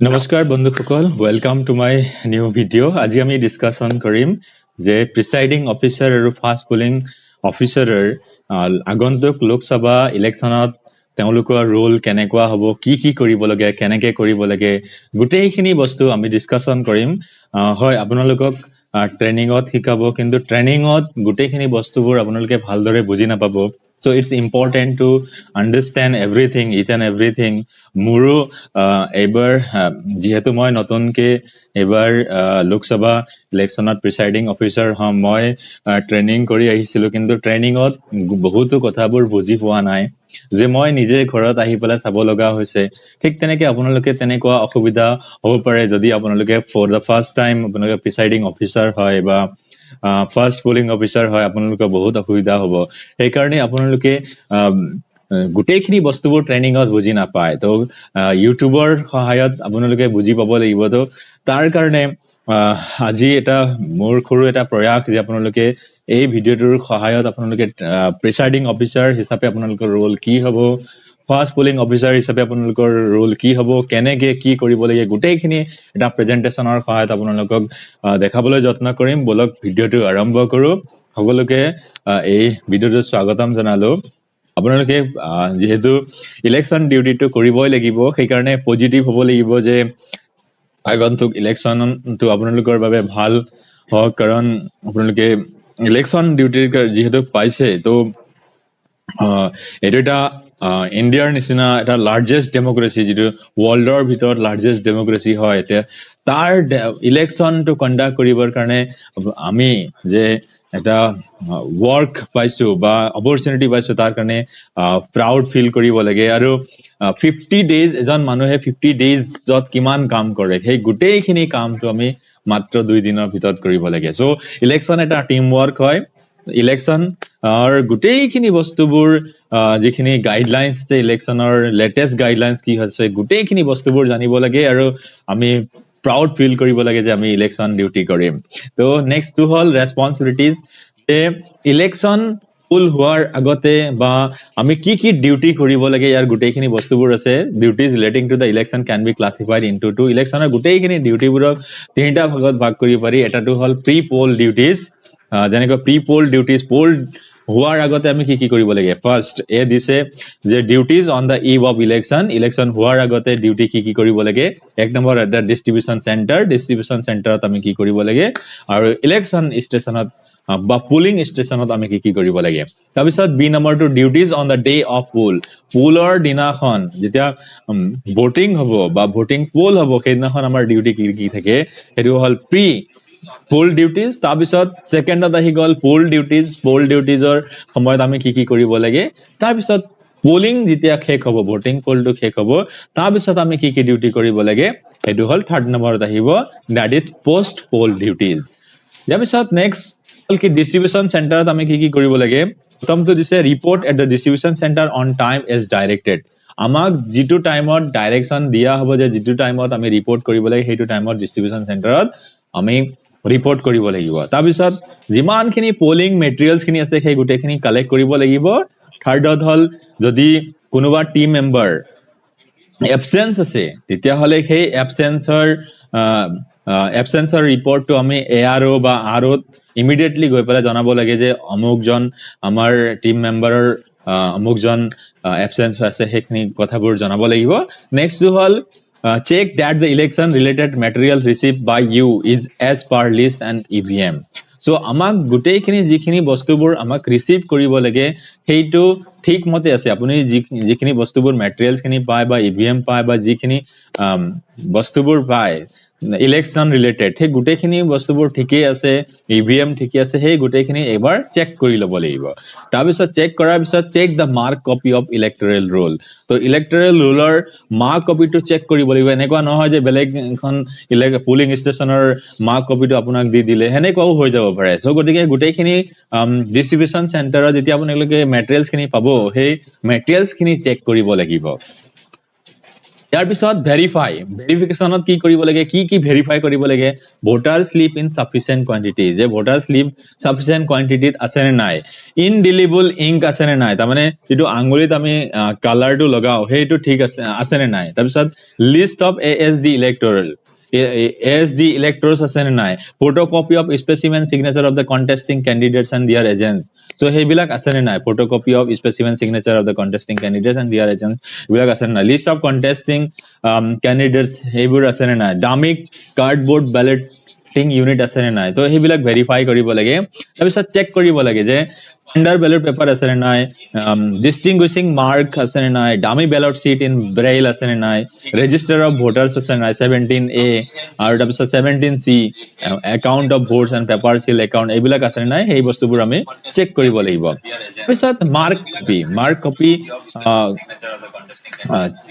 নমস্কাৰ বন্ধুসকল welcome to my new video আজি আমি ডিসকাশন কৰিম যে প্ৰিসাইডিং অফিচাৰ আৰু ফাষ্ট পোলিং অফিচাৰৰ আগন্তুক লোকসভা ইলেকশনত তেওঁলোকৰ ৰোল কেনেকুৱা হ'ব কি কৰিব লাগে কেনেকৈ কৰিব লাগে গোটেইখিনি বস্তু আমি ডিসকাশন কৰিম হয় আপোনালোকক ট্ৰেনিংত শিকাব কিন্তু ট্ৰেনিংত গোটেইখিনি বস্তুবোৰ আপোনালোকে ভালদৰে বুজি নাপাব so it's important to understand everything each and everything muru ever jehetu moi notonke ebar loksaba electionat presiding officer hom moi training kori ahisilu kintu training ot bohutu kothabur buji poa nai je moi nije ghorat ahi pala sabo loga hoise thik teneke apunaloke tenekwa okhubida hobo pare jodi apunaloke for the first time apunaloke presiding officer hoy ba first polling officer হয় আপোনালোকে বহুত অসুবিধা হ'ব এই কাৰণে আপোনালোকে গোটেইখিনি বস্তুবোৰ ট্ৰেনিংত বুজি নাপায় তো ইউটিউবৰ সহায়ত আপোনালোকে বুজি পাব লাগিব তো তাৰ কাৰণে আজি এটা মোৰ খৰু এটা প্ৰয়াস যে আপোনালোকে এই ভিডিওটোৰ সহায়ত আপোনালোকে প্ৰিসাইডিং অফিচাৰ হিচাপে আপোনালোকৰ ৰোল কি হ'ব ফাৰ্স্ট পোলিং অফিসাৰ হিসাবে আপোনালোকৰ ৰোল কি হ'ব কেনেকে কি কৰিব লাগে গোটেইখিনি এটা প্ৰেজেন্টেশনৰ সহায়ত আপোনালোকক দেখাবলৈ যত্ন কৰিম বলক ভিডিওটো আৰম্ভ কৰো সকলোকে এই ভিডিওটো স্বাগতম জনালো আপোনালোকে যেহেতু ইলেকশন ডিউটিটো কৰিবই লাগিব সেই কাৰণে পজিটিভ হ'ব লাগিব যে আগন্তুক ইলেকশনটো আপোনালোকৰ বাবে ভাল হওক কাৰণ আপোনালোকে ইলেকশন ডিউটিৰ যেহেতু পাইছে তো এটা ইন্ডিয়াৰ নিচিনা এটা লাৰ্জেষ্ট ডেমোক্ৰেসি যেটো ওয়াৰ্ল্ডৰ ভিতৰত লাৰ্জেষ্ট ডেমোক্ৰেসি হয় তাৰ ইলেকশন টু কন্ডাক্ট কৰিবৰ কাৰণে আমি যে এটা ওয়াৰ্ক পাইছো বা অপৰচুনিটি পাইছো তাৰ কাৰণে প্ৰাউড ফিল কৰিব লাগে আৰু 50 ডেজ এজন মানুহে 50 ডেজত কিমান কাম কৰে সেই গোটেইখিনি কামটো আমি মাত্ৰ 2 দিনৰ ভিতৰত কৰিব লাগে সো ইলেকশন এটা টিম ওয়াৰ্ক হয় ইলেকশন আৰ গোটেইখিনি বস্তুবোৰ যিখিনি গাইডলাইনস যে ইলেকশনৰ লেটেস্ট গাইডলাইনস কি হৈছে গোটেইখিনি বস্তুবোৰ জানিব লাগে আৰু আমি প্ৰাউড ফিল কৰিব লাগে যে আমি ইলেকশন ডিউটি কৰিম তো নেক্সট টু হল ৰেসপন্সিবিলিটিজ যে ইলেকশন ফুল হোৱাৰ আগতে বা আমি কি ডিউটি কৰিব লাগে ইয়াৰ গোটেইখিনি বস্তুবোৰ আছে duties relating to the election can be classified into two ইলেকশনৰ গোটেইখিনি ডিউটিবোৰক তিনিটা ভাগত ভাগ কৰিব পাৰি এটাটো হল প্ৰি পোল ডিউটিজ যেনেকৈ প্ৰি পোল ডিউটিজ পোল হোৱাৰ আগতে আমি কি কৰিব লাগে ফাৰ্স্ট এ দিছে যে duties on the eve of election হোৱাৰ আগতে ডিউটি কি কৰিব লাগে এক নম্বৰ এট দা ডিস্ট্ৰিবিউশন চেণ্টাৰত আমি কি কৰিব লাগে আৰু ইলেকশন ষ্টেচনত বা পুলিং ষ্টেচনত আমি কি কৰিব লাগে তাৰ পিছত বি নম্বৰটো duties on the day of পুলৰ দিনাখন যেতিয়া ভোটিং হ'ব বা ভোটিং পোল হ'ব সেইদিনাখন আমাৰ ডিউটি কি থাকে সেইটো হল প্ৰি পোল ডিউটিজ তাৰ পিছত সেকেন্ডত আহি গল পোল ডিউটিজৰ সময়ত আমি কি কৰিব লাগে তাৰ পিছত পোলিং যেতিয়া শেষ হ'ব ভোটিং পোলটো শেষ হ'ব তাৰ পিছত আমি কি ডিউটি কৰিব লাগে সেইটো হল থাৰ্ড নম্বৰত আহিব that is post poll duties ইয়াৰ পিছত নেক্সট কি ডিস্ট্ৰিবিউশন চেণ্টাৰত আমি কি কৰিব লাগে প্ৰথমটো দিছে report at the distribution centre on time as directed আমাক যেটো টাইমত ডাইৰেকশন দিয়া হ'ব যে যেটো টাইমত আমি ৰিপোৰ্ট কৰিব লাগে সেইটো টাইমত ডিস্ট্ৰিবিউশন চেণ্টাৰত আমি ৰিপোৰ্ট কৰিব লাগিব তাৰ পিছত যিমানখিনি পোলিং মেটেৰিয়েলছ খিনি আছে সেই গোটেইখিনি কালেক্ট কৰিব লাগিব থাৰ্ডত হল যদি কোনোবা টিম মেম্বাৰ এবসেন্স আছে তেতিয়া হলে সেই এবসেন্সৰ ৰিপোৰ্টটো আমি এআৰও বা আৰওত ইমিডিয়েটলি গৈ পেলাই জনাব লাগে যে অমুকজন আমাৰ টিম মেম্বাৰৰ অমুকজন এবসেন্স আছে সেইখিনি কথাবোৰ জনাব লাগিব next hall check that the election related material received by you is as per list and EVM so আমাক গোটেইখিনি যিখিনি বস্তুবোৰ আমাক ৰিসিভ কৰিব লাগে সেইটো ঠিক মতে আছে আপুনি যিখিনি বস্তুবোৰ মেটেৰিয়েলছ খিনি পায় বা EVM পায় বা যিখিনি বস্তুবোৰ পায় ইলেকশন ৰিলেটেড সেই গোটেইখিনি বস্তুবোৰ ঠিকই আছে EVM ঠিকই আছে সেই গোটেইখিনি এবাৰ চেক কৰি ল'ব লাগিব তাৰ পিছত চেক কৰাৰ পিছত check the mark copy of electoral roll তো ইলেক্টৰেল ৰোলৰ মাৰ্ক কপিটো চেক কৰিব লাগিব এনেকুৱা নহয় যে বেলেগ এখন পুলিং ষ্টেচনৰ মাৰ্ক কপিটো আপোনাক দি দিলে হেনেকুৱাও হৈ যাব পাৰে সো গতিকে গোটেইখিনি ডিস্ট্ৰিবিউশন চেণ্টাৰত যেতিয়া আপোনালোকে মেটেৰিয়েলছ খিনি পাব সেই মেটেৰিয়েলছ খিনি চেক কৰিব লাগিব ইয়াৰ পিছত ভেৰিফিকেশ্যনত কি কৰিব লাগে, কি ভেৰিফাই কৰিব লাগে, ভোটাৰ স্লিপ ইন সাফিচিয়েন্ট কোৱান্টিটি, যে ভোটাৰ স্লিপ সাফিচিয়েন্ট কোৱান্টিটিত আছে নে নাই, ইনডিলিবল ইংক আছে নে নাই, তাৰমানে যিটো আঙুলিত আমি কালাৰটো লগাও সেইটো ঠিক আছে নে নাই, তাৰপিছত list of ASD electoral, ASD electors আছে নে নাই, photocopy of specimen signature of the contesting candidates and their agents, so হেইবিলাক আছে নে নাই, photocopy of specimen signature of the contesting candidates and their agents বিলাক আছে নে নাই, list of contesting candidates হেইবোৰ আছে নে নাই, dummy cardboard balloting unit আছে নে নাই, তো হেইবিলাক ভেৰিফাই কৰিব লাগে। তাৰপিছত চেক কৰিব লাগে যে under ballot paper আছে নে নাই, distinguishing mark আছে নে নাই, dummy ballot sheet in braille আছে নে নাই, register of voters আছে নে নাই 17A, আৰু তাৰপিছত 17C account of votes and paper seal account এইবিলাক আছে নে নাই, সেই বস্তুবোৰ আমি চেক কৰিব লাগিব। তাৰপিছত মাৰ্ক কপি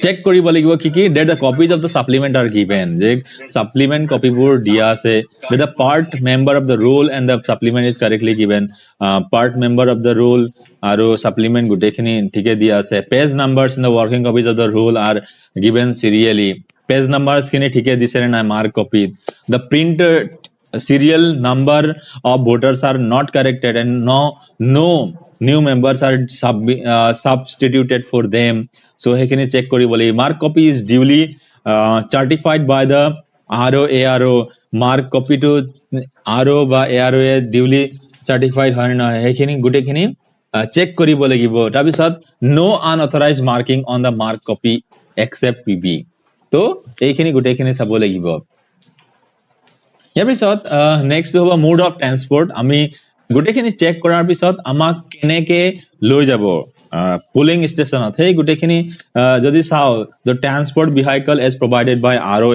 চেক কৰিব লাগিব কি that the copies of the supplement are given, যে supplement কপিবোৰ দিয়া আছে, that the part member of the roll and the supplement is correctly given, part member of the roll আৰু supplement গোটেইখিনি ঠিকে দিয়া আছে, page numbers in the working copies of the roll are given serially, page numbers খিনি ঠিকে দিছে নে নাই mark copy, the printer serial number of voters are not corrected and no new members are substituted for them, so hekhini check koribo lagi, mark copy is duly certified by the RO mark copy to RO ba ARO e duly certified hoy na hekhini gutekhini check koribo lagibo। tar bisot no unauthorized marking on the mark copy except PB, to eikhini gutekhini sabo lagibo। ইয়াৰ পিছত next হ'ব mode of transport, আমি গোটেইখিনি check কৰাৰ পিছত আমাক কেনেকে লৈ যাব পুলিং ষ্টেচনত, সেই গোটেইখিনি যদি চাও, the transport vehicle is provided by RO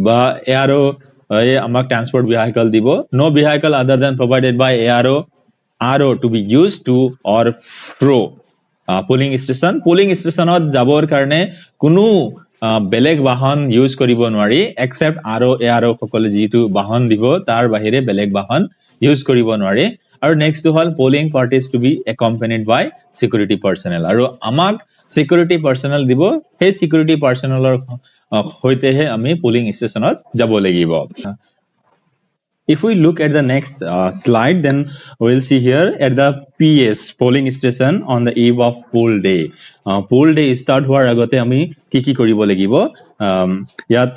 বা ARO আমাক ট্ৰান্সপোৰ্ট vehicle দিব, no vehicle other than provided by RO to be used to or fro polling ষ্টেচনত যাবৰ কাৰণে কোনো বেলেগ বাহন ইউজ কৰিব নোৱাৰি, এক্সেপ্ট ARO সকলে যিটো বাহন দিব তাৰ বাহিৰে বেলেগ বাহন ইউজ কৰিব নোৱাৰি। আৰু নেক্সট হল পোলিং পাৰ্টিজ টু বি একম্পেনিড বাই সিকিউৰিটি পাৰ্সনেল, আৰু আমাক সিকিউৰিটি পাৰ্সনেল দিব, সেই সিকিউৰিটি পাৰ্সনেলৰ হৈতেহে আমি পোলিং ষ্টেচনত যাব লাগিব। If we look at the next slide, then we'll see here at the PS polling station on the eve of poll day. Poll day start hoar agote ami ki koribo lagibo, yat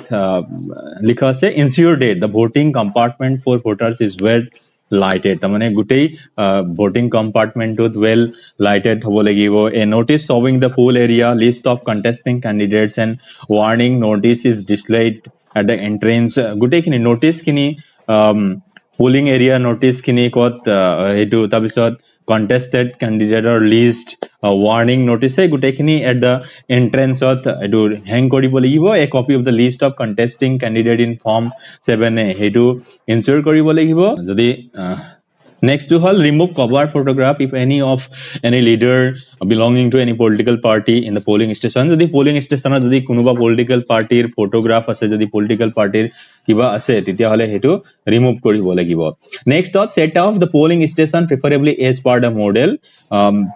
likha ase ensure that the voting compartment for voters is well lighted, tamane gutei voting compartment with well lighted hobo lagibo, a notice showing the poll area, list of contesting candidates and warning notice is displayed at the entrance, gutei kini notice kini polling area notice kini kot etu tabisot contested candidate or list warning notice hai gute kini at the entrance ot etu hang koribo lagibo, a copy of the list of contesting candidate in form 7A etu insert koribo lagibo। jodi next to hall remove cover photograph if any leader belonging to any political party in the polling station, jodi polling station jodi kunuba political party er photograph ase, jodi political party er kiba ase titia hole hetu remove koribo lagibo। next dot set off the polling station preferably as per the model,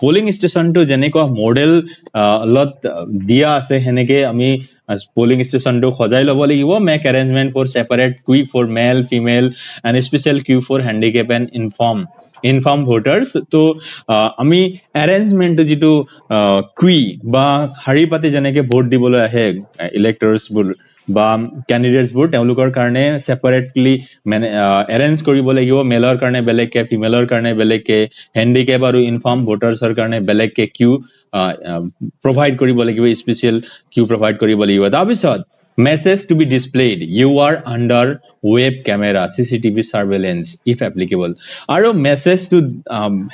polling station to jeneko model lot dia ase heneke ami polling station to khojai lobo lagibo, make arrangement for separate queue for male female and special queue for handicap and inform voters, to ami arrangement jitu queue ba hari pati jeneke vote dibole ahe electors bur বা candidates বোৰ তেওঁলোকৰ কাৰণে সেপাৰেটলি অ্যাৰেঞ্জ কৰিব লাগিব, মেলৰ কাৰণে বেলেগকে ফিমেলৰ কাৰণে বেলেগকে হ্যান্ডিক্যাপ আৰু ইনফৰ্ম ভোটাৰছৰ কাৰণে বেলেগকে কিউ প্ৰভাইড কৰিব লাগিব, স্পেশাল কিউ প্ৰভাইড কৰিব লাগিব। তাৰপিছত message to be displayed, you are under web camera CCTV surveillance if applicable, আৰু message to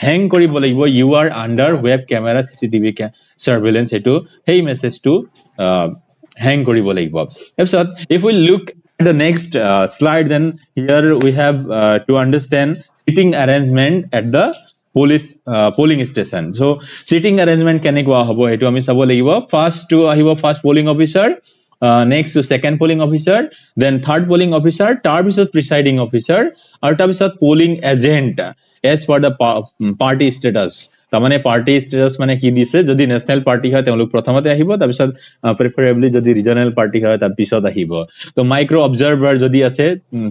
hang কৰিব লাগিব, you are under web camera CCTV surveillance, hetu hey message to hang koribo lagibo। if we look at the next slide, then here we have to understand seating arrangement at the polling station, so seating arrangement kenekwa hobo etu ami sabo lagibo, first to ahibo first polling officer, next to second polling officer, then third polling officer, tar bisot presiding officer, aru tar bisot polling agent as per the party status, তাৰমানে party status মানে কি দিছে যদি national party হয় তেওঁলোক প্ৰথমতে আহিব তাৰপিছত প্ৰিফাৰেবলি যদি ৰিজনেল পাৰ্টি হয় তাৰ পিছত আহিব তো মাইক্ৰো অবজাৰ্ভাৰ যদি আছে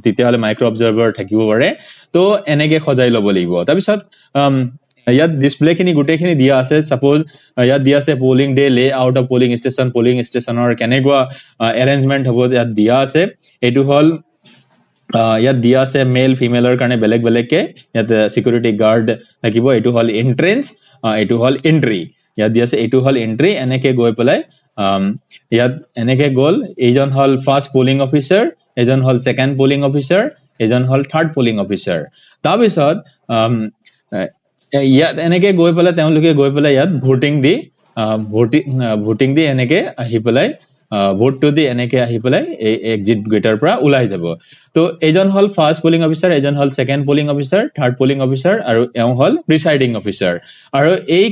তেতিয়াহলে মাইক্ৰো অবজাৰ্ভাৰ থাকিব পাৰে তো এনেকে সজাই ল'ব লাগিব তাৰপিছত ইয়াত ডিসপ্লে খিনি গুটেখিনি দিয়া আছে সাপোজ ইয়াত দিয়া আছে পোলিং ডে লে আউট অফ পোলিং ষ্টেচনৰ কেনেকুৱা এৰেঞ্জমেন্ট হ'ব ইয়াত দিয়া আছে এটো হল ইয়াত দিয়া আছে মেল ফিমেলৰ কাৰণে বেলেগ বেলেগকে ইয়াত সিকিউৰিটি গাৰ্ড থাকিব এটো হল এন্ট্ৰেন্স এটো হল এন্ট্ৰি ইয়াত দিয়া আছে এটো হল এন্ট্ৰি এনেকে গৈ পেলাই ইয়াত এনেকে গল এইজন হল ফাৰ্স্ট পোলিং অফিচাৰ এজন হল সেকেন্ড পোলিং অফিচাৰ এজন হল থাৰ্ড পোলিং অফিচাৰ তাৰপিছত ইয়াত এনেকে গৈ পেলাই তেওঁলোকে গৈ পেলাই ইয়াত ভোটিং দি এনেকে আহি পেলাই ভোট টু দি এনেকে আহি পেলাই এই এক্সিট গেটৰ পৰা ওলাই যাব তো এজন হল ফাৰ্স্ট পোলিং অফিচাৰ এজন হল second polling officer third polling officer আৰু এওঁ হল প্ৰিসাইডিং অফিচাৰ আৰু এই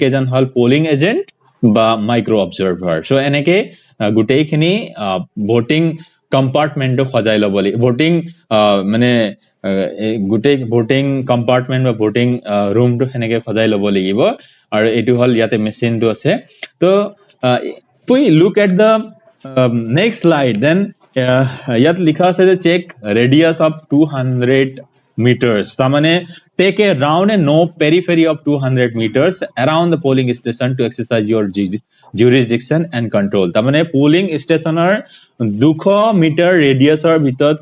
কেজন হল পোলিং এজেন্ট বা মাইক্ৰো অবজাৰ্ভাৰ সো এনেকে গুটেইখিনি ভোটিং কম্পাৰ্টমেন্ট সজাই ল'ব লাগিব ভোটিং মানে গুটেই ভোটিং কম্পাৰ্টমেন্ট বা ভোটিং ৰুমটো হেনেকে সজাই ল'ব লাগিব আৰু এটো হল ইয়াতে মেচিনটো আছে তো we look at the next slide then ইয়াত লিখা আছে যে check ৰেডিয়াস of 200 meters tamane take a round and no periphery of 200 meters around the polling station to exercise your jurisdiction and control tamane polling stationer 200 meter radius or ভিতৰত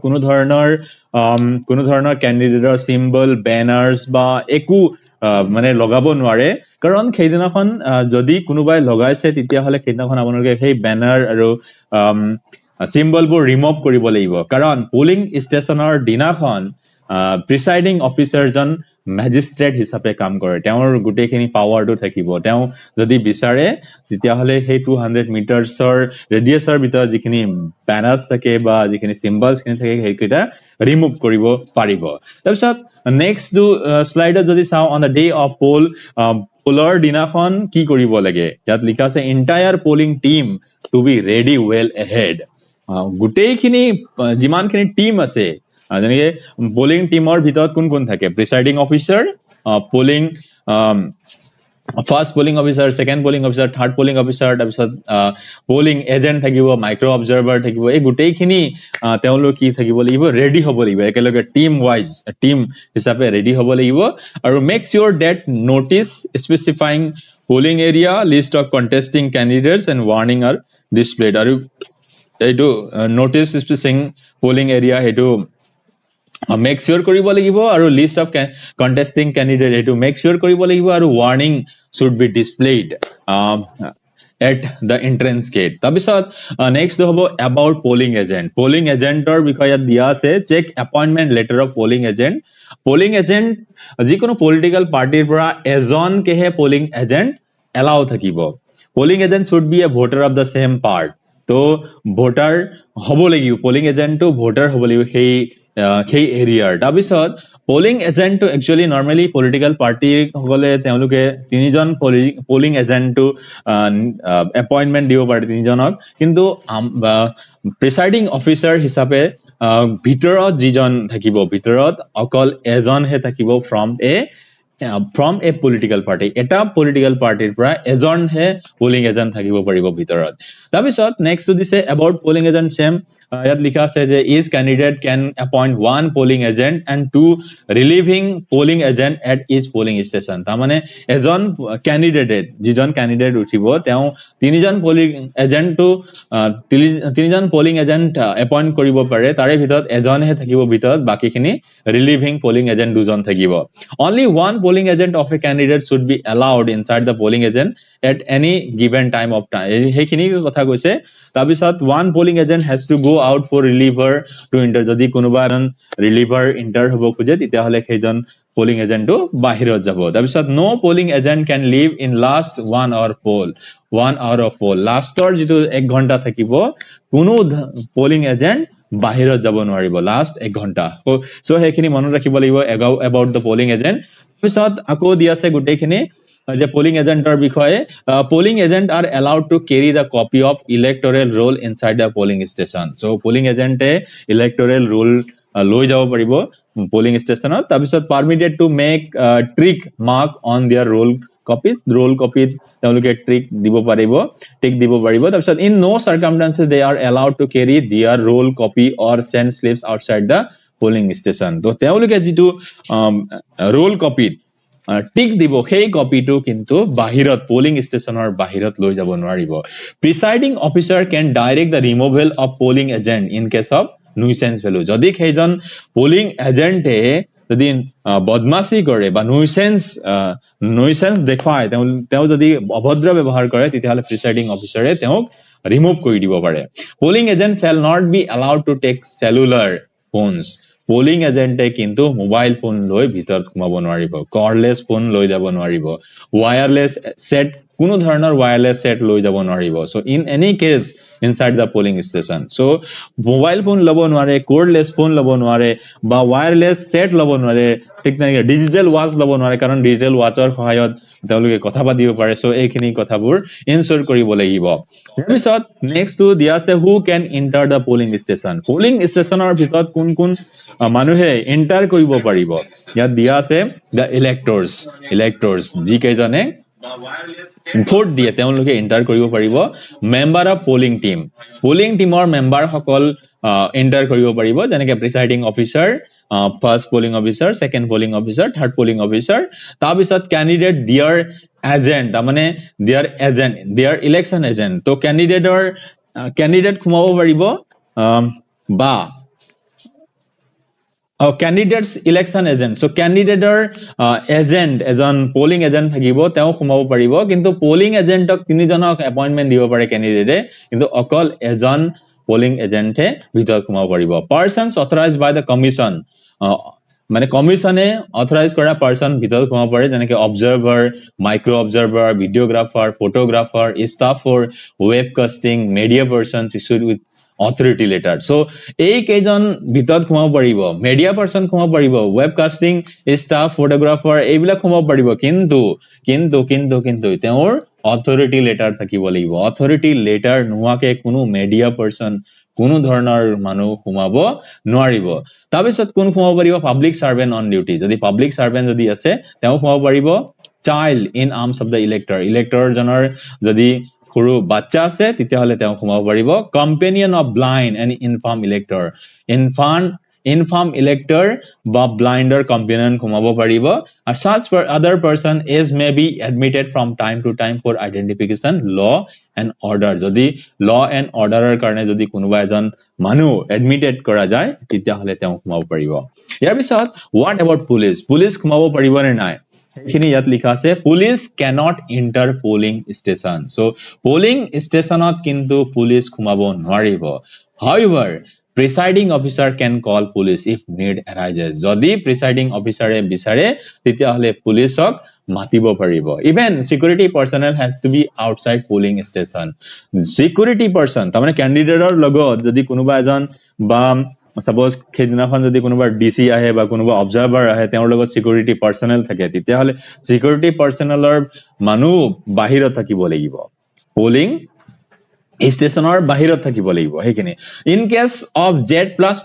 কোনো ধৰণৰ ক্যান্ডিডেটৰ symbol ব্যানাৰ্স বা একো মানে লগাব নোৱাৰে কাৰণ সেইদিনাখন যদি কোনোবাই লগাইছে তেতিয়া হলে সেইদিনাখন আপোনালোকে সেই ব্যানাৰ আৰু সিম্বলবোৰ ৰিমুভ কৰিব লাগিব কাৰণ পোলিং ষ্টেচনৰ দিনাখন প্ৰিসাইডিং অফিচাৰজন ম্যাজিষ্ট্ৰেট হিচাপে কাম কৰে তেওঁৰ গুটেখিনি পাৱাৰটো থাকিব তেওঁ যদি বিচাৰে তেতিয়া হলে সেই 200 মিটাৰছৰ ৰেডিয়াছৰ ভিতৰত যিখিনি ব্যানাৰ্স থাকে বা যিখিনি সিম্বলছ খিনি থাকে সেইকেইটা ৰিমুভ কৰিব পাৰিব তাৰপিছত নেক্সট স্লাইডত যদি চাও অন দা ডে অফ পোলৰ দিনাখন কি কৰিব লাগে ইয়াত লিখা আছে entire polling team to be ready well ahead গুটেইখিনি যিমানখিনি টিম আছে যেনেকে পোলিং টিমৰ ভিতৰত কোন থাকে presiding officer polling first polling officer second polling officer third polling officer তাৰপিছত পোলিং এজেন্ট থাকিব মাইক্ৰো অবজাৰ্ভাৰ থাকিব এই গুটেইখিনি তেওঁলোক কি থাকিব লাগিব ৰেডি হ'ব লাগিব একেলগে টিম হিচাপে ৰেডি হ'ব লাগিব আৰু make sure that notice specifying polling area list of contesting candidates and warning are displayed আৰু এইটো নোটিছ স্পেসিফাইং পোলিং এৰিয়া হেতু make sure কৰিব লাগিব আৰু list of contesting candidate এটো make sure কৰিব লাগিব আৰু warning should be displayed at the entrance gate তাৰপিছত next হ'ব about polling agentৰ বিষয়ে দিয়া আছে check appointment letter of polling agent যিকোনো political partyৰ পৰা এজন কেহে polling agent allow থাকিব polling agent should be a voter of the same part তো ভোটাৰ হ'ব লাগিব polling agent to voter হ'ব লাগিব সেই এৰিয়াৰ তাৰপিছত polling agent to actually normally political party হলে তেওঁলোকে তিনিজন পোলিং এজেন্ট টু এপয়েন্টমেন্ট দিব পাৰে তিনিজনক কিন্তু প্ৰিসাইডিং অফিচাৰ হিচাপে ভিতৰত যিজন থাকিব ভিতৰত অকল এজনহে থাকিব from a political party এটা political partyৰ পৰা এজনহে পোলিং এজেন্ট থাকিব পাৰিব ভিতৰত তাৰপিছত নেক্সট দিছে about polling agent same ইয়াত লিখা আছে যে each candidate can appoint one polling agent and two relieving polling agent at each polling station তাৰমানে এজন ক্যান্ডিডেট যিজন ক্যান্ডিডেট উঠিব তেওঁ তিনিজন পোলিং এজেন্ট এপয়েন্ট কৰিব পাৰে তাৰে ভিতৰত এজনহে থাকিব ভিতৰত বাকিখিনি ৰিলিভিং পোলিং এজেন্ট দুজন থাকিব only one polling agent of a candidate should be allowed inside the polling agent at any given time of time হেখিনি কথা কৈছে তাৰপিছত one polling agent has to go out for reliever to enter যদি কোনোবা এজন reliever enter হ'ব খোজে তেতিয়া হলে সেইজন polling agent to বাহিৰত যাব তাৰপিছত no polling agent can leave in last 1 hour of poll লাষ্টৰ যেটো 1 ঘণ্টা থাকিব কোনো polling agent বাহিৰত যাব নোৱাৰিব লাষ্ট 1 ঘণ্টা সো হেখিনি মনত ৰাখিব লাগিব about the polling agent পিছত আকৌ দিয়া আছে গুটেখিনি যে polling agentৰ বিষয়ে polling agent are allowed to carry the copy of electoral roll inside the polling station so polling agent electoral roll লৈ যাব পাৰিব polling station তাৰপিছত permitted to make trick mark on their roll copy তেওঁলোকে trick দিব পাৰিব tick দিব পাৰিব তাৰপিছত in no circumstances they are allowed to carry their roll copy or send slips outside the polling station তো তেওঁলোকে যেটো roll copy টিক দিব সেই কপিটো কিন্তু বাহিৰত পোলিং ষ্টেচনৰ বাহিৰত লৈ যাব নোৱাৰিব presiding officer can direct the removal of polling agent in case of nuisance value যদি সেইজন পোলিং এজেন্টে যদি বদমাসি কৰে বা নুইসেন্স দেখায় তেওঁ যদি অভদ্ৰ ব্যৱহাৰ কৰে তেতিয়াহলে প্ৰিসাইডিং অফিচাৰে তেওঁক ৰিমুভ কৰি দিব পাৰে polling agent shall not be allowed to take cellular phones polling এজেন্টে কিন্তু মোবাইল ফোন লৈ ভিতৰত সোমাব নোৱাৰিব কৰ্ডলেছ ফোন লৈ যাব নোৱাৰিব ওয়্যাৰলেছ সেট কোনো ধৰণৰ ওয়্যাৰলেছ সেট লৈ যাব নোৱাৰিব so in any case inside the polling station so mobile phone লব নোৱাৰে cordless phone লব নোৱাৰে বা wireless set লব নোৱাৰে ঠিক নাই ডিজিটাল ওয়াচ লব নোৱাৰে কাৰণ ডিজিটাল ওয়াচৰ সহায়ত তেওঁলোকে কথা পাতিব পাৰে সো এইখিনি কথাবোৰ ইনসিওৰ কৰিব লাগিব তাৰপিছত নেক্সট টু দিয়া আছে who can enter the polling stationৰ ভিতৰত কোন কোন মানুহে এন্টাৰ কৰিব পাৰিব ইয়াত দিয়া আছে the electors যি কেজনে ভোট দিয়ে তেওঁলোকে এন্টাৰ কৰিব পাৰিব মেম্বাৰ অফ পোলিং টিমৰ মেম্বাৰ সকল এন্টাৰ কৰিব পাৰিব যেনেকৈ presiding officer first polling officer second polling officer third polling officer তাৰপিছত ক্যান্ডিডেট দিয়াৰ এজেন্ট মানে দিয়াৰ ইলেকশন এজেন্ট তো ক্যান্ডিডেট খুমাব পাৰিব বা candidates election agent so candidateৰ agent এজন polling agent থাকিব তেওঁ খুমাব পাৰিব কিন্তু polling agentক তিনিজনক appointment দিব পাৰে candidate কিন্তু অকল এজন polling agent হে ভিতৰত খুমাব পাৰিব persons authorized by the commission মানে কমিশনে অথৰাইজ কৰা পাৰসন ভিতৰত খুমাব পাৰে যেনেকৈ observer micro observer videographer photographer staff for webcasting media persons issued with authority letter so এই কেজন ভিতৰত খুমাব পাৰিব মিডিয়া পাৰসন খুমাব পাৰিব ৱেবকাস্টিং ষ্টাফ ফটোগ্ৰাফাৰ এইবিলাক খুমাব পাৰিব কিন্তু তেওঁৰ authority letter থাকিব লাগিব authority letter নোৱাকে কোনো মিডিয়া পাৰসন কোনো ধৰণৰ মানুহ খুমাব নোৱাৰিব তাৰপিছত কোন খুমাব পাৰিব পাব্লিক সাৰ্ভেন্ট অন ডিউটি যদি পাব্লিক সাৰ্ভেন্ট যদি আছে তেওঁ খুমাব পাৰিব child in arms of the elector জনৰ যদি সৰু বাচ্চা আছে তেতিয়াহলে তেওঁ খুমাব পাৰিব companion of blind and infirm elector বা blinder companion খুমাব পাৰিব and such for other person is may be admitted from time to time for identification law and order যদি law and order ৰ কাৰণে যদি কোনোবা এজন মানুহ এডমিটেড কৰা যায় তেতিয়াহলে তেওঁ খুমাব পাৰিব ইয়াৰ পিছত what about police খুমাব পাৰিব নে নাই এইখিনি ইয়াত লিখা আছে police cannot enter polling station so polling stationত কিন্তু পুলিশ খুমাব নোৱাৰিব however presiding officer can call police if need arises যদি presiding officer এ বিচাৰে তেতিয়াহলে পুলিশক মাতিব পাৰিব even security personnel has to be outside polling station security person তাৰমানে ক্যান্ডিডেটৰ লগত যদি কোনোবা এজন বা suppose খেদিনাখন যদি কোনোবা ডিসি আহে বা কোনোবা অবজাৰ্ভাৰ আহে তেওঁৰ লগত সিকিউৰিটি পাৰ্সনেল থাকে তেতিয়াহলে সিকিউৰিটি পাৰ্সনেলৰ মানুহ বাহিৰত থাকিব লাগিব পোলিং ষ্টেচনৰ বাহিৰত থাকিব লাগিব হেকিনি in case of Z+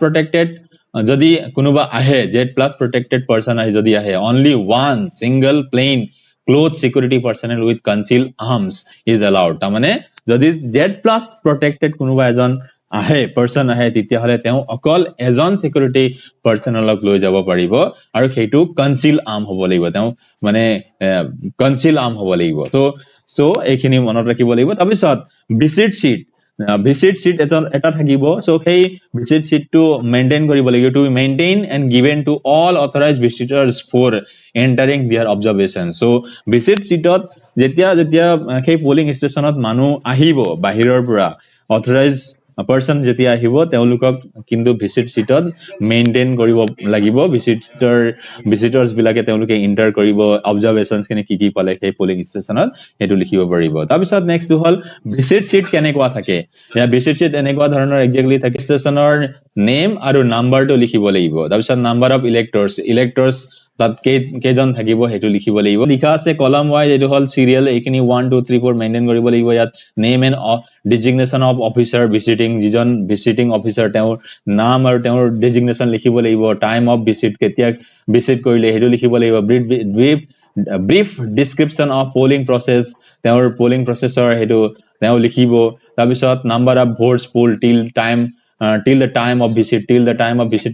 protected যদি কোনোবা আহে Z+ protected person আহে যদি আহে only one single plain clothed security personnel with concealed arms is allowed তাৰমানে যদি Z+ protected কোনোবা এজন আহে পাৰসন আহে তেতিয়াহলে তেওঁ অকল এজন সিকিউৰিটি পাৰ্সনলক লৈ যাব পাৰিব আৰু হেতু কনসিল আৰ্ম হ'ব লাগিব তেওঁ মানে কনসিল আৰ্ম হ'ব লাগিব সো এইখিনি মনত ৰাখিব লাগিব তাৰপিছত ভিজিট সিট এটা থাকিব সো সেই ভিজিট সিটটো মেইনটেইন কৰিব লাগিব to maintain and given to all authorised visitors for entering their observation so visit সিটত যেতিয়া সেই পোলিং ষ্টেচনত মানুহ আহিব বাহিৰৰ পৰা অথৰাইজড person যেতিয়া আহিব তেওঁলোকক কিন্তু ভিজিট সিটত মেইনটেইন কৰিব লাগিব ভিজিটৰ্স বিলাকে তেওঁলোকে এন্টাৰ কৰিব অবজাৰভেশনস কিনে কি পালে সেই পোলিং ষ্টেচনত হেতু লিখিব পাৰিব তাৰপিছত নেক্সট হল ভিজিট সিট কেনেকুৱা থাকে या ভিজিট সিট এনেকুৱা ধৰণৰ এক্স্যাক্টলি থাকে ষ্টেচনৰ নেম আৰু নাম্বাৰটো লিখিব লাগিব তাৰপিছত নাম্বাৰ অফ ইলেক্টৰ্স তাত কেজন থাকিব হেতু লিখিব লাগিব লিখা আছে কলাম ওয়াইজ এটো হল সিরিয়াল এইখিনি 1 2 3 4 মেইনটেইন কৰিব লাগিব ইয়াত name and designation of officer visiting যিজন ভিজিটিং অফিসাৰ তেওঁৰ নাম আৰু তেওঁৰ ডেজিগনেশন লিখিব লাগিব টাইম অফ ভিজিট কেতিয়া ভিজিট কৰিলে হেতু লিখিব লাগিব brief description of polling process তেওঁৰ পোলিং প্ৰসেসৰ হেতু তেওঁ লিখিব তাৰ পিছত number of votes poll till the time of visit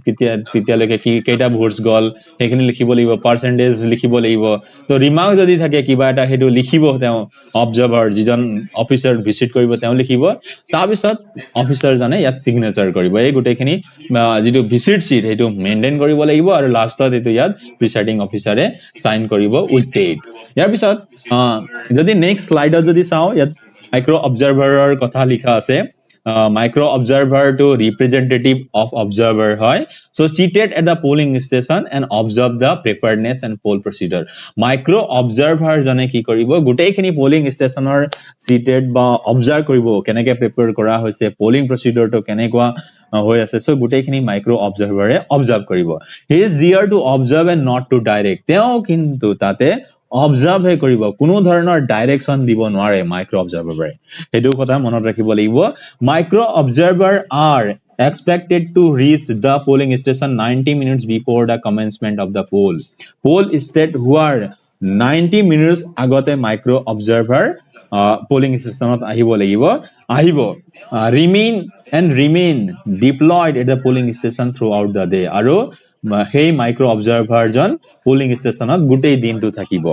কেতিয়া লৈকে কি কেটা ভোটস গল হেখিনি লিখিব লাগিব পার্সেন্টেজ লিখিব লাগিব তো রিমার্ক যদি থাকে কিবা এটা হেতু লিখিব তেওঁ অবজার্ভার যিজন অফিসার ভিজিট কৰিব তেওঁ লিখিব তাৰ পিছত অফিসাৰ জানে ইয়াত সিগনেচাৰ কৰিব এই গুটেখিনি যেটো ভিজিট শীট হেতু মেইনটেইন কৰিব লাগিব আৰু লাষ্টত এটো ইয়াত প্ৰিসাইডিং অফিসাৰে সাইন কৰিব উইথ ডেট ইয়াৰ পিছত যদি নেক্সট স্লাইডত যদি চাও ইয়াত মাইক্ৰো অবজাৰ্ভাৰৰ কথা লিখা আছে micro observer to representative of observer hoy so seated at the polling station and observe the preparedness and poll procedure micro observer jane ki koribo gutei khini polling station or seated ba observe koribo keneke prepare kora hoise polling procedure to kenekwa hoy ase so gutei khini micro observer e observe koribo he is there to observe and not to direct teo kintu tate observe হে কৰিব কোনো ধৰণৰ direction দিব নোৱাৰে micro অবজাৰ্ভাৰে হেতু কথা মনত ৰাখিব লাগিব micro observer are expected to reach the polling station 90 minutes before the commencement of the poll state who are 90 minutes আগতে মাইক্ৰো অবজাৰ্ভাৰ polling stationত আহিব remain deployed at the polling station throughout the day আৰু হেই micro observer জন polling ষ্টেচনত গুটেই দিনটো থাকিব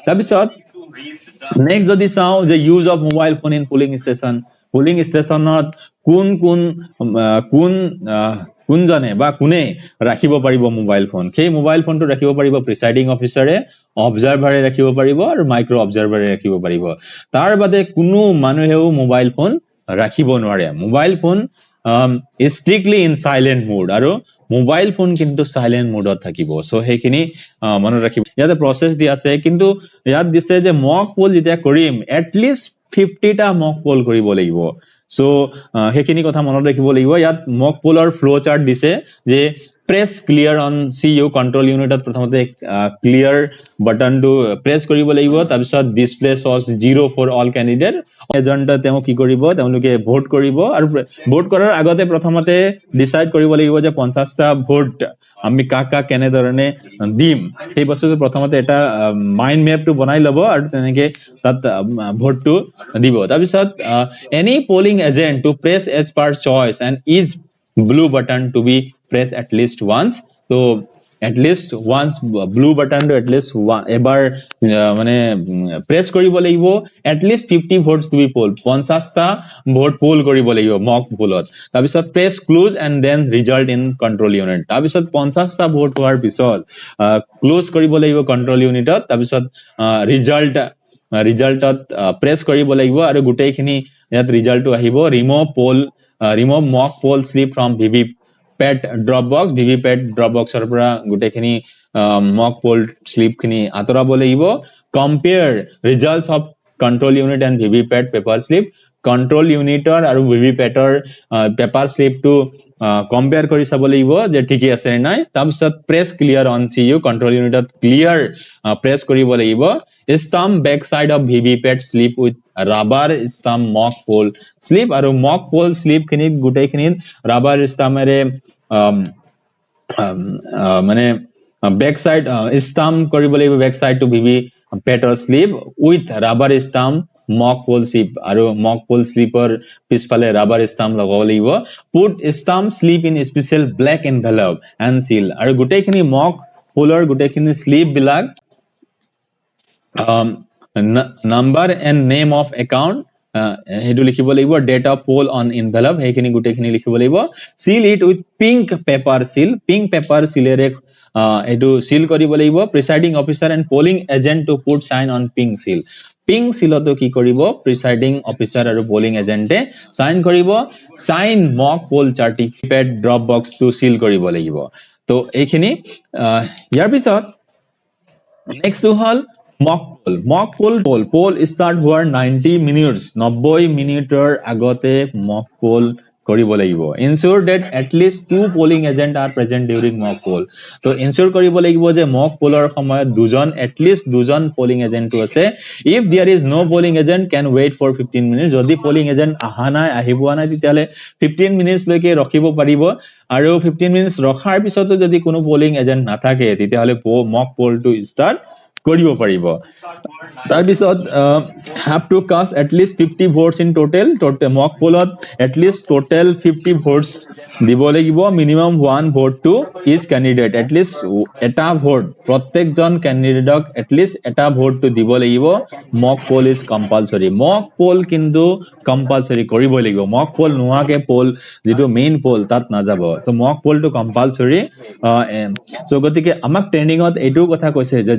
তাৰ পিছত next যদি চাও যে use of mobile phone in polling ষ্টেচনত কোন জানে বা কোনে ৰাখিব পাৰিব মোবাইল ফোন সেই মোবাইল ফোনটো ৰাখিব পাৰিব প্ৰিসাইডিং অফিচাৰে অবজাৰ্ভাৰে ৰাখিব পাৰিব আৰু মাইক্ৰো অবজাৰ্ভাৰে ৰাখিব পাৰিব তাৰ বাদে কোনো মানুহেও মোবাইল ফোন ৰাখিব নোৱাৰে mobile phone strictly in silent mode আৰু মোবাইল ফোন কিন্তু সাইলেন্ট মোডত থাকিব সো হেখিনি মনত ৰাখিব ইয়াতে প্ৰসেস দি আছে কিন্তু ইয়াত দিছে যে মক পোল যেতিয়া কৰিম এট লিস্ট 50 টা মক পোল কৰিব লাগিব সো হেখিনি কথা মনত ৰাখিব লাগিব ইয়াত মক পোলৰ ফ্লো চাৰ্ট দিছে যে press clear on CU control unit at প্ৰথমতে clear button to press কৰিব লাগিব তাৰ পিছত display shows 0 for all candidate agent তেও কি কৰিব তেওঁলোকে ভোট কৰিব আৰু ভোট কৰাৰ আগতে প্ৰথমতে ডিসাইড কৰিব লাগিব যে 50 টা ভোট আমি কাকা কেনে ধৰণে দিম এই বস্তুটো প্ৰথমতে এটা মাইন্ড ম্যাপ টো বনাই লব আৰু তেনেকে তাত ভোটটো দিব তাৰ পিছত any polling agent to press as per choice and is blue button to be press at least once so at least once blue button to at least one ebar mane press koribo lagibo at least 50 votes to be poll 50 ta vote poll koribo lagibo mock pollot tar bisot press close and then result in control unit tar bisot 50 ta vote hoar bisot close koribo lagibo control unit tar bisot result press koribo lagibo aru gutei khini yat result to ahibo remove mock poll slip from VVPAT drop box er pura gutekhini mock poll slip khini atorabo lagibo compare results of control unit and VVPAT paper slip control unit or aru VVPAT or paper slip to compare kori sabo lagibo je thiki ase nai tabsot press clear on CU control unit clear press koribo lagibo stamp back side of VVPAT slip with rubber stamp mock poll slip aru mock poll slip khini gutei khini rubber stamp ere mane back side stamp koribo lagibo back side to VVPAT slip with rubber stamp mock poll slip aru mock poll slipper pispale rubber stamp lagabo lagibo put stamp slip in special black envelope and seal aru gutei khini mock pollor gutei khini slip bilak number and name of account hedu likhibo lagibo date of poll on envelope hekhini gutei khini likhibo lagibo seal it with pink paper seal ere edu seal koribo lagibo presiding officer and polling agent to put sign on pink seal to ki koribo presiding officer aru polling agent e sign koribo sign mock poll certificate drop box to seal koribo lagibo to ekhini yar bisot next to hall mock poll start where 90 minutes agote mock poll কৰিব লাগিব ensure that at least 2 polling agent are present during mock poll তো ensure কৰিব লাগিব যে mock pollৰ সময়ত দুজন at least দুজন polling agent আছে if there is no polling agent can wait for 15 minutes যদি polling agent আহা নাই আহিব নাই তেতিয়ালে 15 minutes লৈকে ৰখিব পাৰিব আৰু 15 minutes ৰখাৰ পিছতো যদি কোনো polling agent নাথাকে তেতিয়ালে mock poll to start কৰিব পাৰিব তাৰ পিছত have to cast at least 50 votes in total mock pollot at least total 50 votes দিব লাগিব minimum 1 vote to each candidate at least এটা vote প্ৰত্যেকজন ক্যান্ডিডেটক at least এটা vote to দিব লাগিব mock poll is compulsory mock poll কিন্তু compulsory কৰিব লাগিব mock poll নোহাকে poll যেটো মেইন poll তাত না যাব so mock poll to compulsory so গতিকে আমাক ট্ৰেনিংত এটো কথা কৈছে যে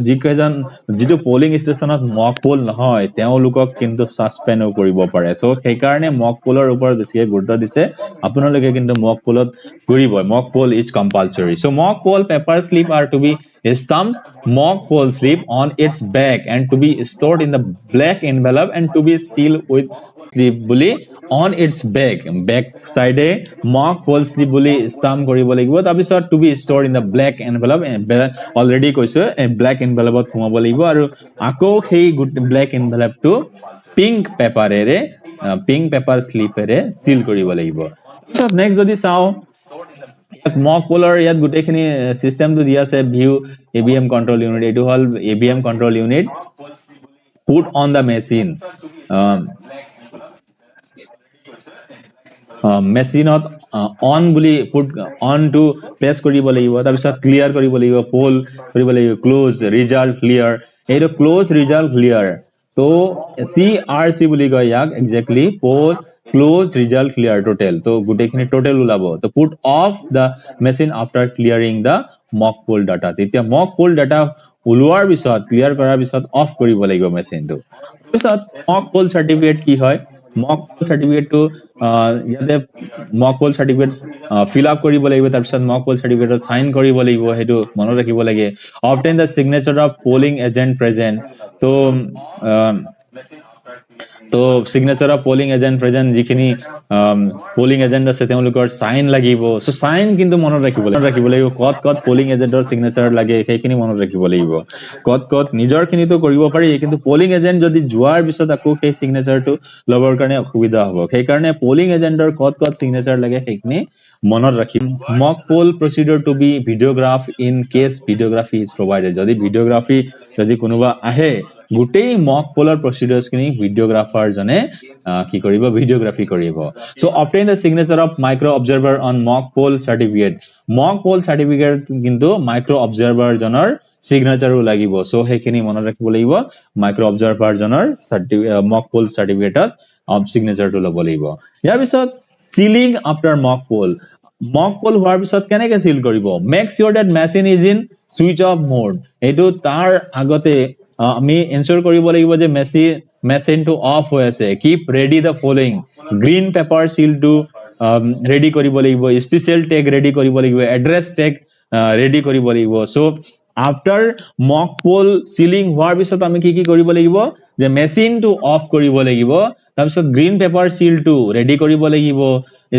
যিকেজন যেটো পোলিং ষ্টেচনত মক পোল নহয় তেওঁলোকক কিন্তু সাসপেন্ড কৰিব পাৰে সো সেই কাৰণে মক পোলৰ ওপৰত বেছি গুৰুত্ব দিছে আপোনালোকে কিন্তু মক পোলত কৰিব mock poll is compulsory so mock poll paper slip are to be stamped mock poll slip on its back and to be stored in the black envelope and to be sealed with slip বুলি on its back side mock poll slip বুলি stamp কৰিব লাগিব তাৰ পিছত to be stored in the black envelope already কৈছো black envelope ত সোমাব লাগিব আৰু আকৌ সেই black envelope টো pink paper এৰে pink paper slip এৰে seal কৰিব লাগিব so next যদি চাও mock poller ইয়াত গুটেখিনি সিস্টেম টো দিয়া আছে view ABM control unit এটো হল ABM control unit put on the machine machine on বুলি put on to press কৰিব লাগিব তাৰ পিছত clear কৰিব লাগিব poll কৰিব লাগিব close result clear এইটো close result clear তো CRC বুলি কয় ইয়াক exactly poll closed result clear total তো গুটেখিনি total উলাব তো put off the machine after clearing the mock poll data তেতিয়া mock poll data উলোৱাৰ পিছত clear কৰাৰ পিছত off কৰিব লাগিব machine টো পিছত mock poll certificate কি হয় mock poll certificate to ইয়াতে mock poll certificate fill up কৰিব লাগিব তাৰ পিছত mock poll certificate sign কৰিব লাগিব হেতু মনত ৰাখিব লাগে obtain the signature of polling agent present তো signature of polling agent present যিখিনি polling agent আছে তেওঁলোকৰ sign লাগিব সো sign কিন্তু মনত ৰাখিব লাগিব কত polling agentৰ signature লাগে সেইখিনি মনত ৰাখিব লাগিব কত নিজৰখিনি তো কৰিব পাৰি কিন্তু polling agent যদি যোৱাৰ পিছত আকৌ সেই signature টো লবৰ কাৰণে অসুবিধা হ'ব সেই কাৰণে polling agentৰ কত signature লাগে সেইখিনি মনত ৰাখিম mock poll procedure to be videograph in case videography is provided যদি videography যদি কোনোবা আহে গুটেই mock poller procedures খিনি videographer জনে কি কৰিব videography কৰিব so obtain the signature of micro observer on mock poll certificate কিন্তু micro observer জনৰ signature লাগিব so হেখিনি মনত ৰাখিব লাগিব micro observer জনৰ mock poll certificate of signature টো লব লাগিব ইয়াৰ পিছত sealing after mock poll হোৱাৰ পিছত কেনেকৈ seal কৰিব make sure that machine is in switch off mode এটো তাৰ আগতে আমি ensure কৰিব লাগিব যে machine to off হৈ আছে keep ready the following green paper seal to ready কৰিব লাগিব special tag ready কৰিব লাগিব address tag ready কৰিব লাগিব so after mock poll sealing হোৱাৰ পিছত আমি কি কৰিব লাগিব যে machine to off কৰিব লাগিব তাৰ পিছত green paper seal to ready কৰিব লাগিব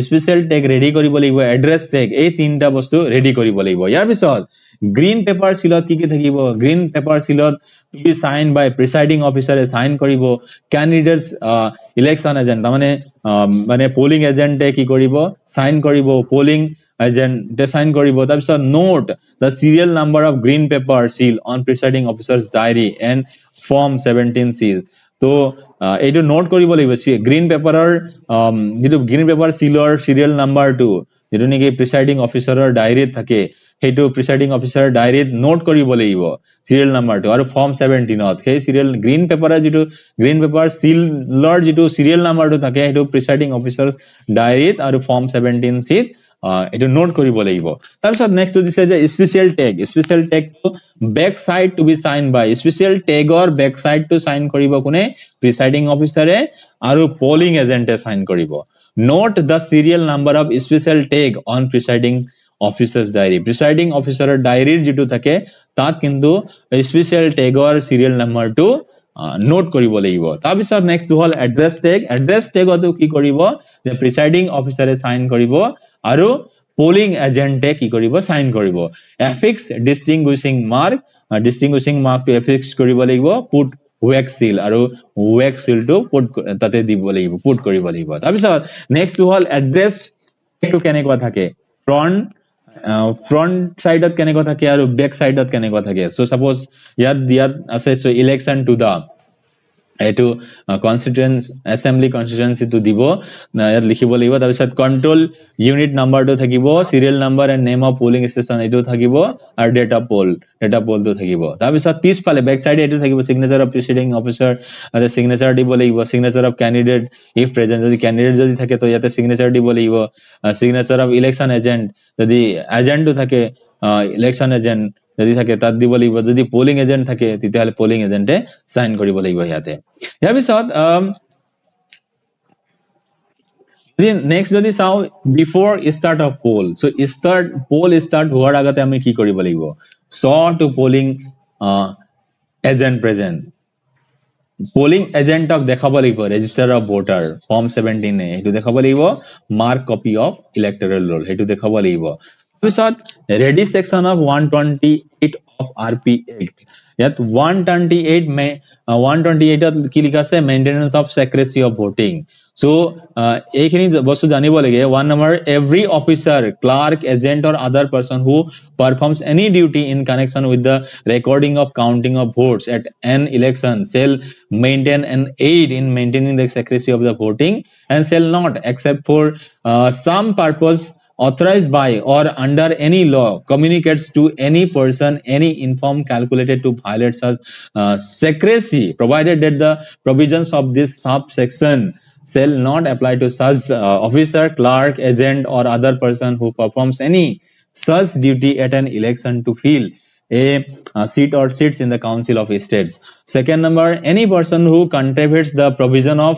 special tag ready কৰিব লাগিব address tag এই তিনটা বস্তু ready কৰিব লাগিব ইয়াৰ পিছত green paper sealত কি থাকিব green paper sealত to be signed by presiding officer sign কৰিব candidates election agent মানে polling agent কি কৰিব sign কৰিব polling agent sign কৰিব তাৰ পিছত note the serial number of green paper seal on presiding officer's diary and form 17 seal তো এইটো নোট কৰিব লাগিব গ্ৰীন পেপাৰৰ যেটো গ্ৰীন পেপাৰ সিলৰ সিৰিয়াল নাম্বাৰ টো যেটো নেকি প্ৰিসাইডিং অফিচাৰৰ ডায়েৰীত থাকে হেতু প্ৰিসাইডিং অফিচাৰৰ ডায়েৰীত নোট কৰিব লাগিব সিৰিয়াল নাম্বাৰটো আৰু ফৰ্ম 17 ত সেই সিৰিয়াল গ্ৰীন পেপাৰৰ যেটো গ্ৰীন পেপাৰ সিলৰ যেটো সিৰিয়াল নাম্বাৰটো থাকে হেতু প্ৰিসাইডিং অফিচাৰ ডায়েৰীত আৰু ফৰ্ম 17 সিত এটো নোট কৰিব লাগিব তাৰপিছত নেক্সট দিছে যে special tag to back side to be sign by special ট্যাগৰ ব্যাক সাইড টু সাইন কৰিব কোনে প্ৰিসাইডিং অফিচাৰে আৰু পোলিং এজেন্টে সাইন কৰিব note the serial number of special tag on presiding officer's diary presiding officer diary যেটো থাকে তাত কিন্তু স্পেশাল ট্যাগৰ serial number টো নোট কৰিব লাগিব তাৰ পিছত নেক্সট হল এড্ৰেছ ট্যাগতো কি কৰিব the presiding officer sign কৰিব আৰু polling agent কি করিব sign করিব affix distinguishing mark to affix করিব লাগিব put wax seal আৰু wax seal to put তাতে দিব লাগিব put কৰিব লাগিব তাৰ পিছত next হল address to কেনেকুৱা থাকে front side ত কেনেকুৱা থাকে আৰু back side ত কেনেকুৱা থাকে so suppose ইয়াত আছে so election to the এটো constituency assembly constituency to দিব ইয়াত লিখিব লাগিব তাৰ পিছত control unit number to থাকিব serial number and name of polling station এটো থাকিব আৰু data poll to থাকিব তাৰ পিছত পিছফালে back side এটো থাকিব signature of presiding officer আৰু signature দিব লাগিব signature of candidate if present যদি candidate যদি থাকে তো ইয়াতে signature দিব লাগিব signature of election agent যদি agent to থাকে election agent যদি থাকে তাত দিব লাগিব যদি polling agent থাকে তেতিয়াহলে polling agent এ সাইন কৰিব লাগিব ইয়াতে ইয়াৰ পিছত next যদি চাও before start of poll so poll start হোৱাৰ আগতে আমি কি কৰিব লাগিব saw to polling agent present polling agent ক দেখাব লাগিব register of voter form 17 এ এটো দেখাব লাগিব mark copy of electoral roll হেতু দেখাব লাগিব পিছত ready section of 128 of RP Act ইয়াত 128 ত কি লিখা আছে maintenance of secrecy of voting so এইখিনি বস্তু জানিব লাগে one number every officer clerk agent or other person who performs any duty in connection with the recording of counting of votes at an election shall maintain an aid in maintaining the secrecy of the voting and shall not except for some purpose authorized by or under any law communicates to any person any inform calculated to violate such secrecy provided that the provisions of this subsection shall not apply to such officer clerk agent or other person who performs any such duty at an election to fill a seat or seats in the council of states second number any person who contravenes the provision of